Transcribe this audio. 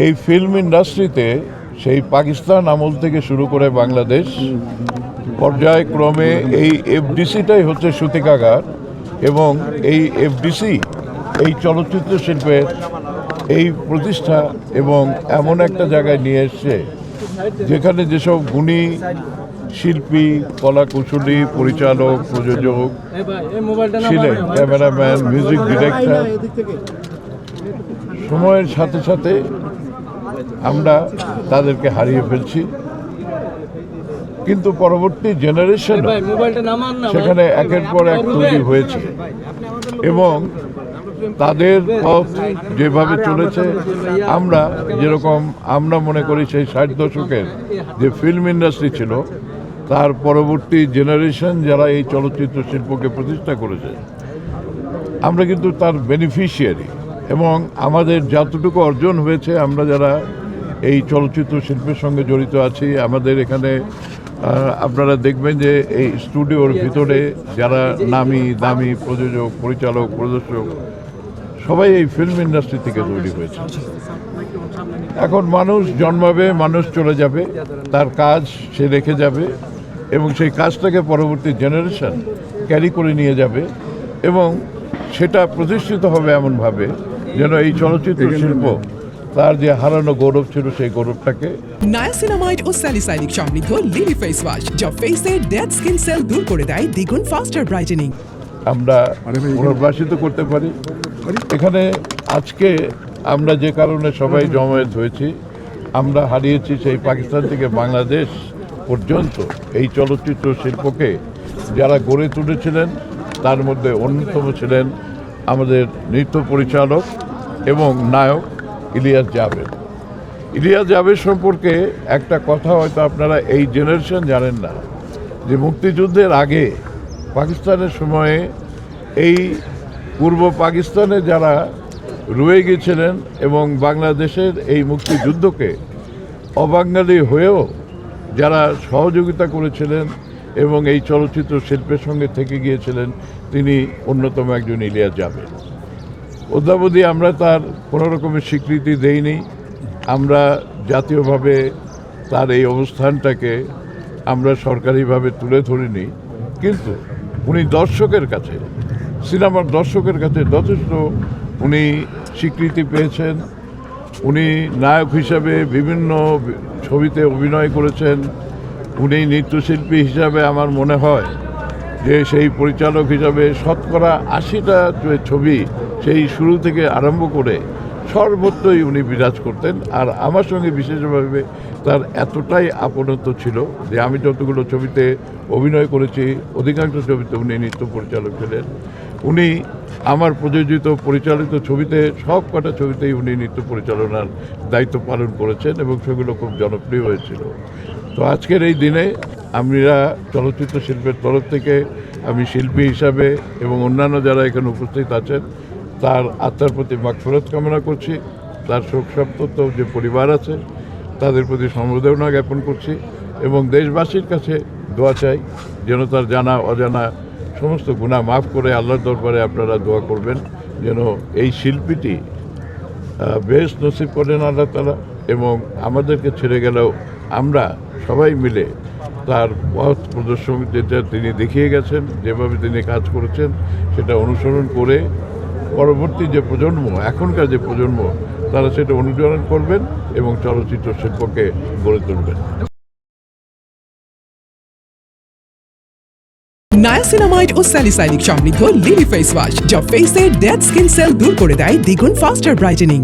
এই ফিল্ম ইন্ডাস্ট্রিতে সেই পাকিস্তান আমল থেকে শুরু করে বাংলাদেশ পর্যায়ক্রমে এই এফডিসিটাই হচ্ছে সূতিকাগার, এবং এই এফডিসি এই চলচ্চিত্র শিল্পের এই প্রতিষ্ঠা এবং এমন একটা জায়গায় নিয়ে এসছে যেখানে যেসব গুণী শিল্পী, কলাকুশলী, পরিচালক, প্রযোজক ছিলেন, ক্যামেরাম্যান, মিউজিক ডিরেক্টর, সময়ের সাথে সাথে আমরা তাদেরকে হারিয়ে ফেলছি। কিন্তু পরবর্তী জেনারেশন সেখানে একের পর এক তৈরি হয়েছে এবং তাদের পথ যেভাবে চলেছে, আমরা মনে করি সেই 60 দশকের যে ফিল্ম ইন্ডাস্ট্রি ছিল তার পরবর্তী জেনারেশন যারা এই চলচ্চিত্র শিল্পকে প্রতিষ্ঠা করেছে, আমরা কিন্তু তার বেনিফিশিয়ারি। এবং আমাদের যতটুকু অর্জন হয়েছে, আমরা যারা এই চলচ্চিত্র শিল্পের সঙ্গে জড়িত আছি, আমাদের এখানে আপনারা দেখবেন যে এই স্টুডিওর ভিতরে যারা নামি দামি প্রযোজক, পরিচালক, প্রদর্শক সবাই এই ফিল্ম ইন্ডাস্ট্রি থেকে তৈরি হয়েছে। এখন মানুষ জন্মাবে, মানুষ চলে যাবে, তার কাজ সে রেখে যাবে এবং সেই কাজটাকে পরবর্তী জেনারেশন ক্যারি করে নিয়ে যাবে এবং সেটা প্রতিষ্ঠিত হবে এমনভাবে যেন এই চলচ্চিত্র শিল্প তার যে হারানো গৌরব ছিল সেই গৌরবটাকে। নায়াসিনামাইড ও স্যালিসাইলিক সমৃদ্ধ লিলি ফেস ওয়াশ যা ফেসের ডেড স্কিন সেল দূর করে দেয় দ্বিগুণ ফাস্টার ব্রাইটেনিং আমরা পুনর্বাসিত করতে পারি। এখানে আজকে আমরা যে কারণে সবাই জমায়েত হয়েছি, আমরা হারিয়েছি সেই পাকিস্তান থেকে বাংলাদেশ পর্যন্ত এই চলচ্চিত্র শিল্পকে যারা গড়ে তুলেছিলেন, তার মধ্যে অন্যতম ছিলেন আমাদের নৃত্য পরিচালক এবং নায়ক ইলিয়াস জাবেদ। ইলিয়াস জাবেদ সম্পর্কে একটা কথা হয়তো আপনারা এই জেনারেশন জানেন না, যে মুক্তিযুদ্ধের আগে পাকিস্তানের সময়ে এই পূর্ব পাকিস্তানে যারা রয়ে গিয়েছিলেন এবং বাংলাদেশের এই মুক্তিযুদ্ধকে অবাঙালি হয়েও যারা সহযোগিতা করেছিলেন এবং এই চলচ্চিত্র শিল্পের সঙ্গে থেকে গিয়েছিলেন, তিনি অন্যতম একজন ইলিয়াস জাবেদ। অদ্যাবধি আমরা তার কোনো রকমের স্বীকৃতি দেইনি, আমরা জাতীয়ভাবে তার এই অবস্থানটাকে আমরা সরকারিভাবে তুলে ধরিনি, কিন্তু উনি দর্শকের কাছে, সিনেমার দর্শকের কাছে যথেষ্ট উনি স্বীকৃতি পেয়েছেন। উনি নায়ক হিসাবে বিভিন্ন ছবিতে অভিনয় করেছেন। উনি নৃত্যশিল্পী হিসাবে আমার মনে হয় যে সেই পরিচালক হিসাবে শতকরা 80টা ছবি সেই শুরু থেকে আরম্ভ করে সর্বত্রই উনি বিরাজ করতেন। আর আমার সঙ্গে বিশেষভাবে তার এতটাই আপনত্ব ছিল যে আমি যতগুলো ছবিতে অভিনয় করেছি, অধিকাংশ ছবিতে উনি নৃত্য পরিচালক ছিলেন। উনি আমার প্রযোজিত পরিচালিত ছবিতে সব কটা ছবিতেই উনি নৃত্য পরিচালনার দায়িত্ব পালন করেছেন এবং সেগুলো খুব জনপ্রিয় হয়েছিল। তো আজকের এই দিনে আমরা চলচ্চিত্র শিল্পের তরফ থেকে আমি শিল্পী হিসাবে এবং অন্যান্য যারা এখানে উপস্থিত আছেন তার আত্মার প্রতি মাগফিরাত কামনা করছি। তার শোক সন্তপ্ত যে পরিবার আছে তাদের প্রতি সমবেদনা জ্ঞাপন করছি এবং দেশবাসীর কাছে দোয়া চাই যেন তার জানা অজানা সমস্ত গুনাহ মাফ করে আল্লাহর দরবারে আপনারা দোয়া করবেন যেন এই শিল্পীটি বেশ নসিব করেন আল্লাহ তাআলা, এবং আমাদেরকে ছেড়ে গেলেও আমরা সবাই মিলে তার পথ প্রদর্শন যেটা তিনি দেখিয়ে গেছেন, যেভাবে তিনি কাজ করেছেন সেটা অনুসরণ করে পরবর্তী যে প্রজন্ম, এখনকার যে প্রজন্ম, তারা সেটা অনুসরণ করবেন এবং চলচ্চিত্র শিল্পকে গড়ে তুলবেন। নায়াসিনামাইড ও স্যালিসাইলিক সমৃদ্ধ লিলি ফেস ওয়াশ যা ফেসের ডেড স্কিন সেল দূর করে দেয় দ্বিগুণ ফাস্টার ব্রাইটেনিং।